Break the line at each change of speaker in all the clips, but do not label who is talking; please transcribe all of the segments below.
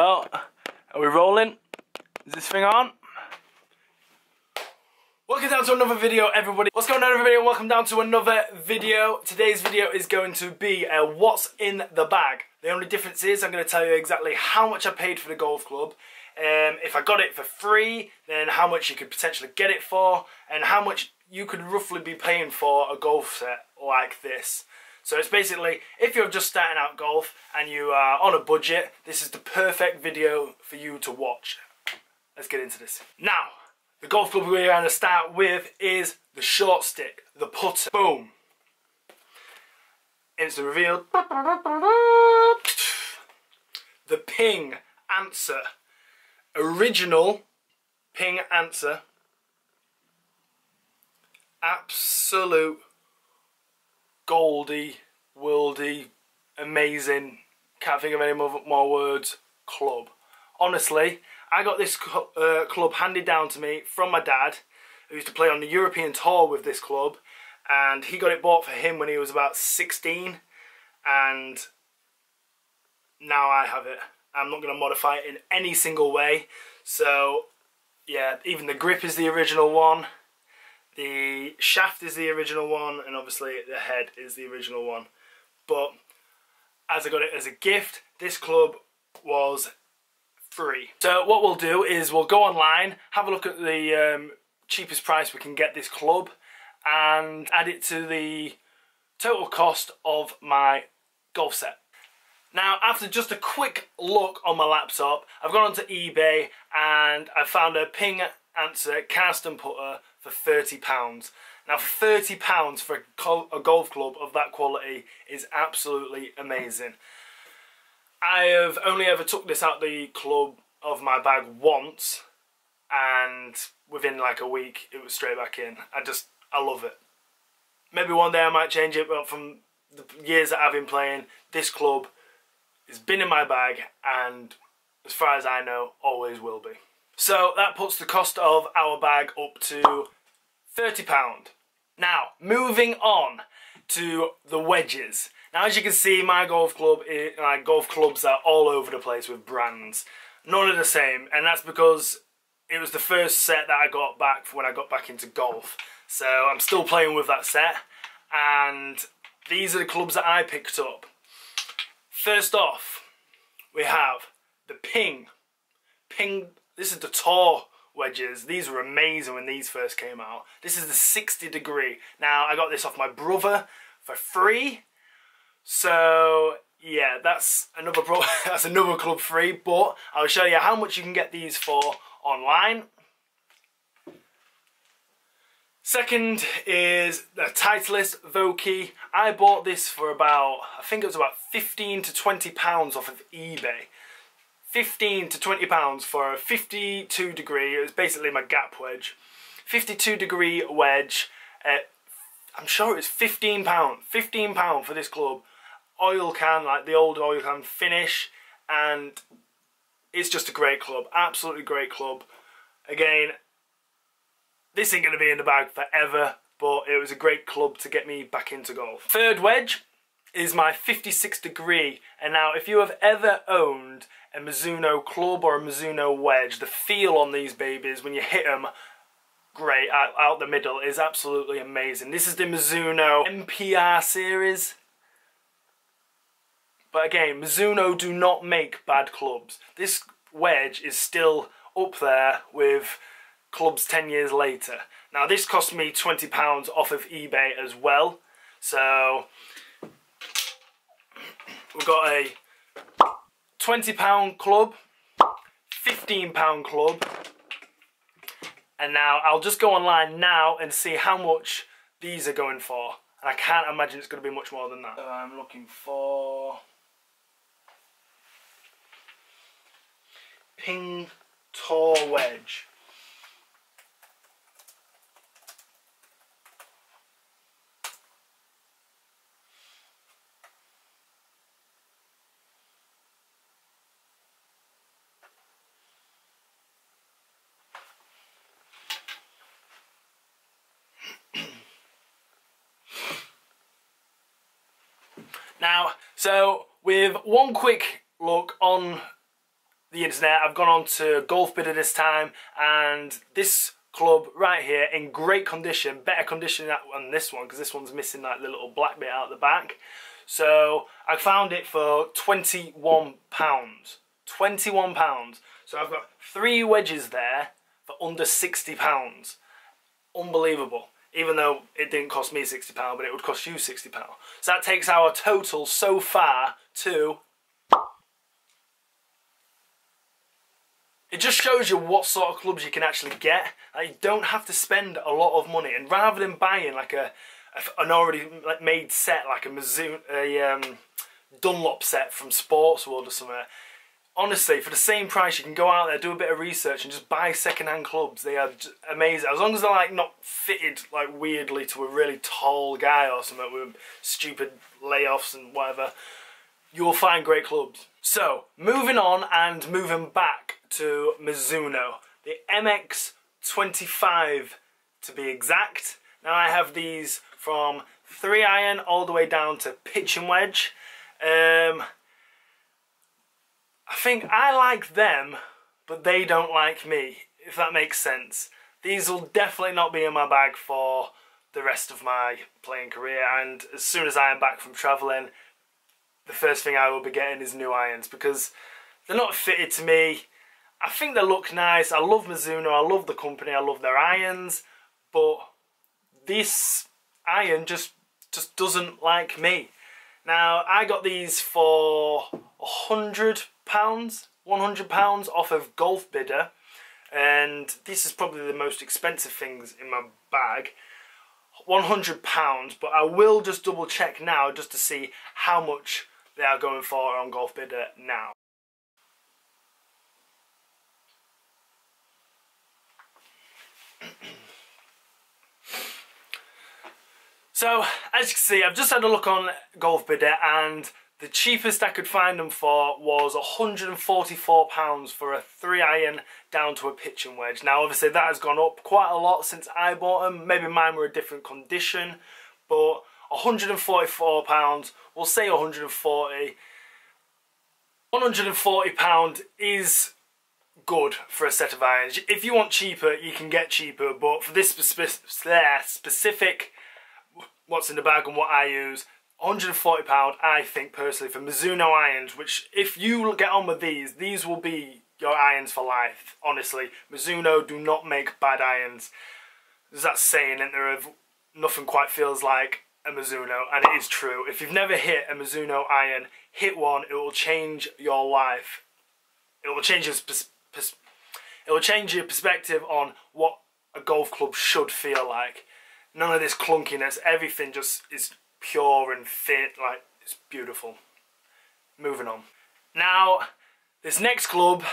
So, are we rolling? Is this thing on? Welcome down to another video, everybody. What's going on, everybody, and welcome down to another video. Today's video is going to be what's in the bag. The only difference is I'm going to tell you exactly how much I paid for the golf club. If I got it for free, then how much you could potentially get it for, and how much you could roughly be paying for a golf set like this. So it's basically, if you're just starting out golf and you are on a budget, this is the perfect video for you to watch. Let's get into this. Now, the golf club we're going to start with is the short stick, the putter. Boom. Instant reveal. The Ping Answer. Original Ping Answer. Absolute goldy, worldy, amazing, can't think of any more words, club. Honestly, I got this club handed down to me from my dad, who used to play on the European Tour with this club, and he got it bought for him when he was about 16, and now I have it. I'm not going to modify it in any single way. So yeah, even the grip is the original one, the shaft is the original one, and obviously the head is the original one. But as I got it as a gift, this club was free. So what we'll do is we'll go online, have a look at the cheapest price we can get this club, and add it to the total cost of my golf set. Now, after just a quick look on my laptop, I've gone onto eBay and I found a Ping Answer cast and putter for £30. Now, for £30 for a golf club of that quality is absolutely amazing. I have only ever took this out the club of my bag once, and within like a week it was straight back in. I love it. Maybe one day I might change it, but from the years that I've been playing, this club has been in my bag, and as far as I know, always will be. So that puts the cost of our bag up to £30. Now, moving on to the wedges. Now, as you can see, my golf clubs are all over the place with brands. None are the same, and that's because it was the first set that I got back when I got back into golf. So I'm still playing with that set, and these are the clubs that I picked up. First off, we have the Ping. This is the Tour wedges. These were amazing when these first came out. This is the 60 degree. Now, I got this off my brother for free. So yeah, that's another club free, but I'll show you how much you can get these for online. Second is the Titleist Vokey. I bought this for about, I think it was about £15 to £20 off of eBay. £15 to £20 for a 52 degree, it was basically my gap wedge. 52 degree wedge, I'm sure it was £15. £15 for this club. Oil can, like the old oil can finish, and it's just a great club, absolutely great club. Again, this ain't going to be in the bag forever, but it was a great club to get me back into golf. Third wedge is my 56 degree, and now if you have ever owned a Mizuno club or a Mizuno wedge, the feel on these babies when you hit them great out the middle is absolutely amazing. This is the Mizuno MPR series. But again, Mizuno do not make bad clubs. This wedge is still up there with clubs 10 years later. Now, this cost me £20 off of eBay as well. So we've got a £20 club, £15 club, and now I'll just go online now and see how much these are going for. And I can't imagine it's going to be much more than that. I'm looking for Ping Tour wedge. Now, so with one quick look on the internet. I've gone on to Golf Bidder this time, and this club right here in great condition, better condition than this one, because this one's missing like the little black bit out the back. So I found it for £21. £21. So I've got 3 wedges there for under £60. Unbelievable. Even though it didn't cost me £60, but it would cost you £60. So that takes our total so far to... It just shows you what sort of clubs you can actually get. Like, you don't have to spend a lot of money, and rather than buying like an already made set, like a Dunlop set from Sports World or something, honestly, for the same price, you can go out there, do a bit of research, and just buy second-hand clubs. They are amazing, as long as they're like not fitted like weirdly to a really tall guy or something with stupid layoffs and whatever. You'll find great clubs. So, moving on and moving back to Mizuno. The MX25 to be exact. Now I have these from 3-iron all the way down to pitch and wedge. I think I like them, but they don't like me, if that makes sense. These will definitely not be in my bag for the rest of my playing career, and as soon as I am back from travelling, the first thing I will be getting is new irons, because they're not fitted to me. I think they look nice. I love Mizuno, I love the company, I love their irons, but this iron just doesn't like me. Now, I got these for £100 off of Golf Bidder, and this is probably the most expensive things in my bag. £100, but I will just double check now just to see how much they are going for on Golf Bidder now. So, as you can see, I've just had a look on Golf Bidder, and the cheapest I could find them for was £144 for a 3-iron down to a pitch and wedge. Now, obviously, that has gone up quite a lot since I bought them. Maybe mine were a different condition, but £144, we'll say 140. £140 is good for a set of irons. If you want cheaper, you can get cheaper, but for this specific what's in the bag and what I use, £140 I think personally for Mizuno irons, which if you get on with these will be your irons for life. Honestly, Mizuno do not make bad irons. There's that saying, and there of nothing quite feels like a Mizuno, and it is true. If you've never hit a Mizuno iron, hit one. It will change your life. It will change your perspective on what a golf club should feel like. None of this clunkiness. Everything just is pure and fit. Like, it's beautiful. Moving on. Now, this next club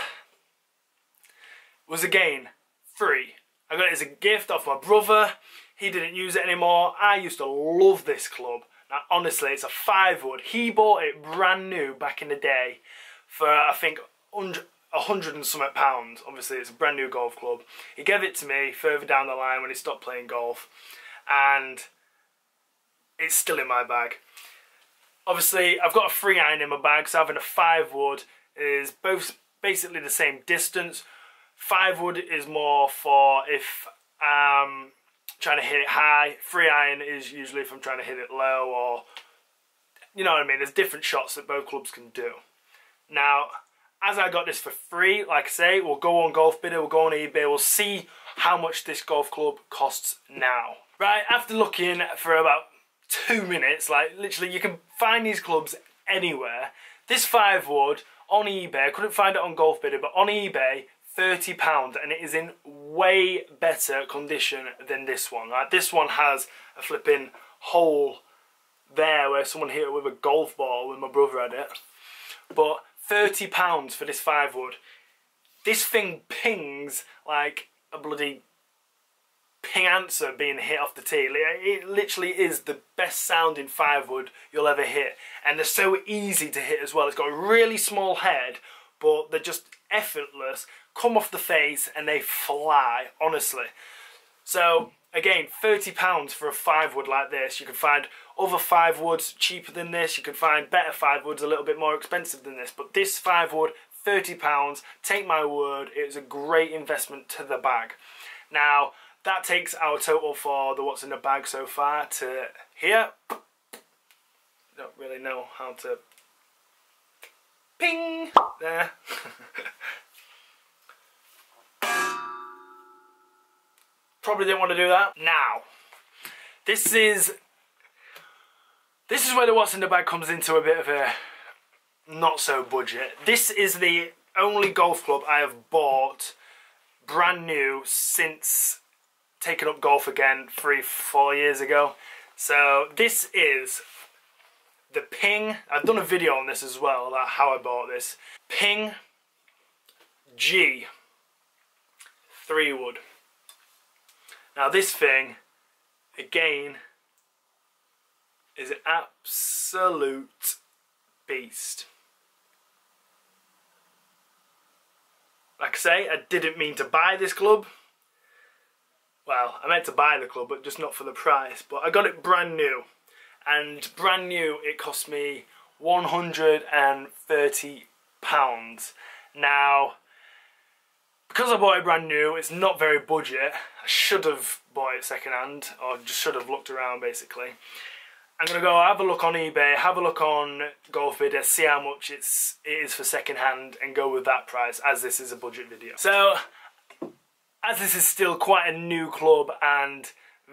was again free. I got it as a gift off my brother. He didn't use it anymore. I used to love this club. Now, honestly, it's a 5-wood. He bought it brand new back in the day for, I think, 100 and something pounds. Obviously, it's a brand new golf club. He gave it to me further down the line when he stopped playing golf, and it's still in my bag. Obviously, I've got a 3-iron in my bag, so having a 5-wood is both basically the same distance. 5-wood is more for if I'm trying to hit it high. 3-iron is usually if I'm trying to hit it low, or, you know what I mean, there's different shots that both clubs can do. Now, as I got this for free, like I say, we'll go on Golf Bidder, we'll go on eBay, we'll see how much this golf club costs now. Right, after looking for about 2 minutes, like literally you can find these clubs anywhere. This 5-wood on eBay, I couldn't find it on Golf Bidder, but on eBay, £30, and it is in way better condition than this one. Like, this one has a flipping hole there where someone hit it with a golf ball when my brother had it. But £30 for this 5-wood. This thing pings like a bloody ping answer being hit off the tee. It literally is the best sounding 5-wood you'll ever hit, and they're so easy to hit as well. It's got a really small head, but they're just effortless, come off the face and they fly, honestly. So again, £30 for a 5-wood like this. You can find other 5-woods cheaper than this, you can find better 5-woods a little bit more expensive than this, but this 5-wood, £30. Take my word, it was a great investment to the bag. Now, that takes our total for the what's in the bag so far to here. Don't really know how to ping there. Probably didn't want to do that. Now, this is where the what's in the bag comes into a bit of a not so budget. This is the only golf club I have bought brand new since taking up golf again 3-4 years ago. So this is the Ping. I've done a video on this as well about how I bought this. Ping G 3-wood. Now this thing, again, is an absolute beast. Like I say, I didn't mean to buy this club. Well, I meant to buy the club, but just not for the price. But I got it brand new. And brand new, it cost me £130. Now, because I bought it brand new, it's not very budget. I should have bought it second hand, or just should have looked around basically. I'm going to go have a look on eBay, have a look on GolfBidder, see how much it is for second hand, and go with that price, as this is a budget video. So, as this is still quite a new club and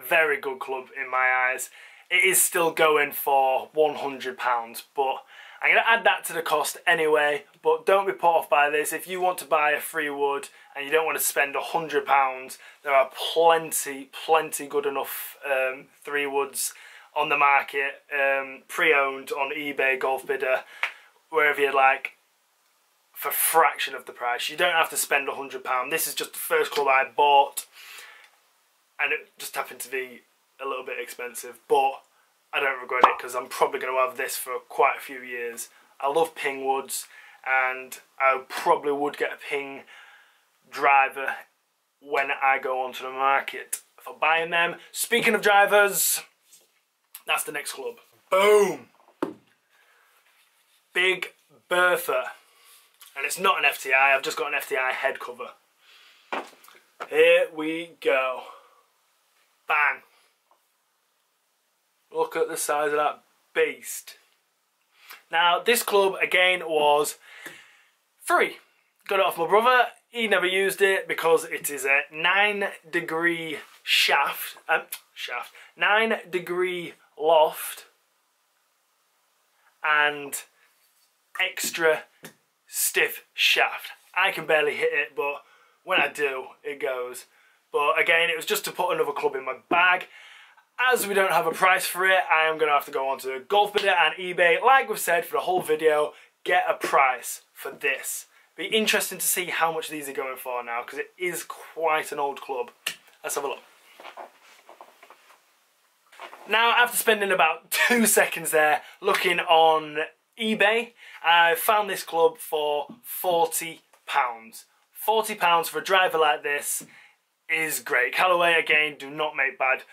very good club in my eyes, it is still going for £100, but I'm going to add that to the cost anyway. But don't be put off by this. If you want to buy a 3-wood and you don't want to spend £100, there are plenty good enough 3-woods on the market, pre-owned on eBay, GolfBidder, wherever you like, for a fraction of the price. You don't have to spend £100. This is just the first club I bought, and it just happened to be a little bit expensive, but I don't regret it because I'm probably going to have this for quite a few years. I love Ping woods, and I probably would get a Ping driver when I go onto the market for buying them. Speaking of drivers, that's the next club. Boom! Big Bertha. And it's not an FTI, I've just got an FTI head cover. Here we go. Bang. Look at the size of that beast. Now, this club, again, was free. Got it off my brother. He never used it because it is a 9-degree shaft, 9-degree loft, and extra stiff shaft. I can barely hit it, but when I do, it goes. But again, it was just to put another club in my bag. As we don't have a price for it, I am going to have to go onto GolfBidder and eBay. Like we've said for the whole video, get a price for this. Be interesting to see how much these are going for now, because it is quite an old club. Let's have a look. Now, after spending about 2 seconds there looking on eBay, I found this club for £40. £40 for a driver like this is great. Callaway, again, do not make bad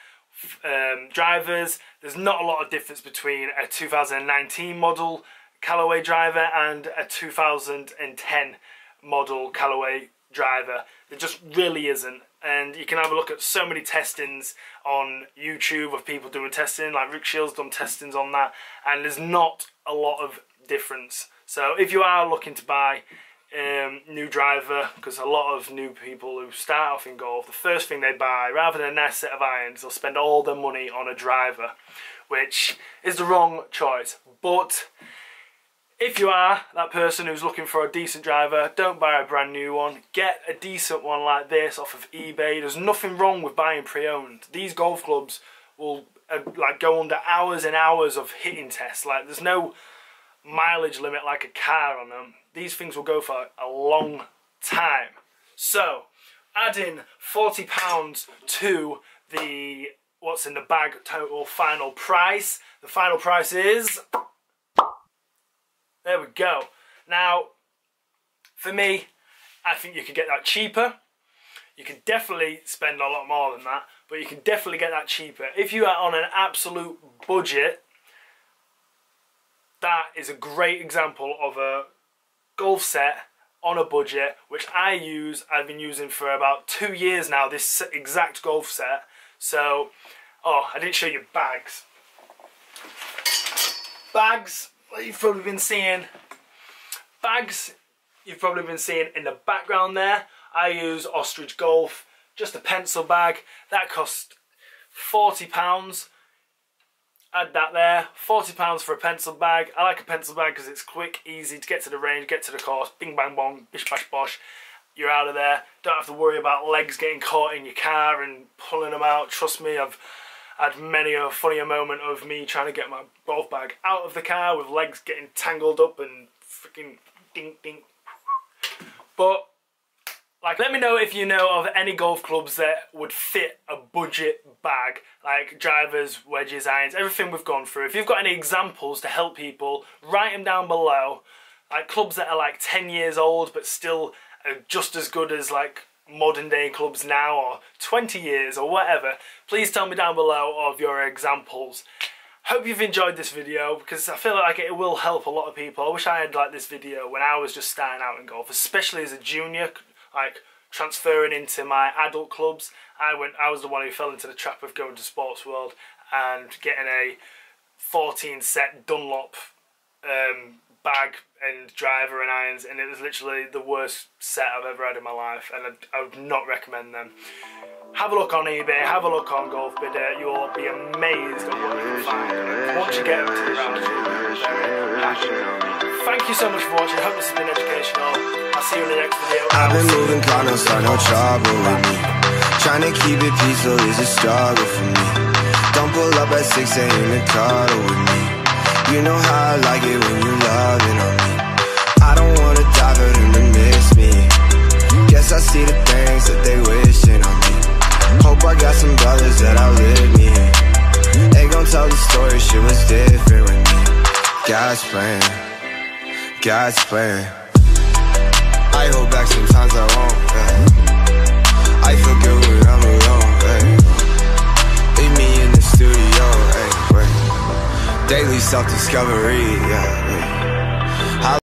drivers. There's not a lot of difference between a 2019 model Callaway driver and a 2010 model Callaway driver. There just really isn't. And you can have a look at so many testings on YouTube of people doing testing, like Rick Shields done testings on that, and there's not a lot of difference. So if you are looking to buy new driver, because a lot of new people who start off in golf, the first thing they buy, rather than a nice set of irons, they'll spend all their money on a driver, which is the wrong choice. But if you are that person who's looking for a decent driver, don't buy a brand new one. Get a decent one like this off of eBay. There's nothing wrong with buying pre-owned. These golf clubs will like go under hours and hours of hitting tests. Like, there's no mileage limit like a car on them. These things will go for a long time. So, adding £40 to the what's in the bag total final price. The final price is... there we go. Now, for me, I think you could get that cheaper. You can definitely spend a lot more than that, but you can definitely get that cheaper. If you are on an absolute budget, that is a great example of a golf set on a budget, which I've been using for about 2 years now, this exact golf set. So, oh, I didn't show you bags. Bags, you've probably been seeing in the background there. I use Ostrich Golf, just a pencil bag. That cost £40. Add that there, £40 for a pencil bag. I like a pencil bag because it's quick, easy to get to the range, get to the course, bing bang bong, bish bash bosh, you're out of there. Don't have to worry about legs getting caught in your car and pulling them out. Trust me, I've had many a funnier moment of me trying to get my golf bag out of the car with legs getting tangled up and freaking ding ding. But like, let me know if you know of any golf clubs that would fit a budget bag, like drivers, wedges, irons, everything we've gone through. If you've got any examples to help people, write them down below. Like clubs that are like 10 years old but still just as good as like modern day clubs now, or 20 years or whatever. Please tell me down below of your examples. Hope you've enjoyed this video, because I feel like it will help a lot of people. I wish I had like this video when I was just starting out in golf, especially as a junior. Like transferring into my adult clubs, I was the one who fell into the trap of going to Sports World and getting a 14 set Dunlop bag and driver and irons, and it was literally the worst set I've ever had in my life, and I would not recommend them. Have a look on eBay, have a look on Golf Bidder, you'll be amazed at what you can find. And once you get into the round, you'll be very happy. Thank you so much for watching, hope this has been educational. I'll see you in the next video.
I've been moving calm, no start, no trouble with me. Trying to keep it peaceful is a struggle for me. Don't pull up at 6 a.m. and cuddle with me. You know how I like it when you loving on me. I don't wanna die for them to miss me. Guess I see the things that they wishing on me. Hope I got some brothers that outlive me. They gon' tell the story, shit was different with me. God's plan, God's plan. I hold back sometimes I won't, yeah. I feel good when I'm alone, yeah. Leave me in the studio, hey, wait. Daily self-discovery, yeah.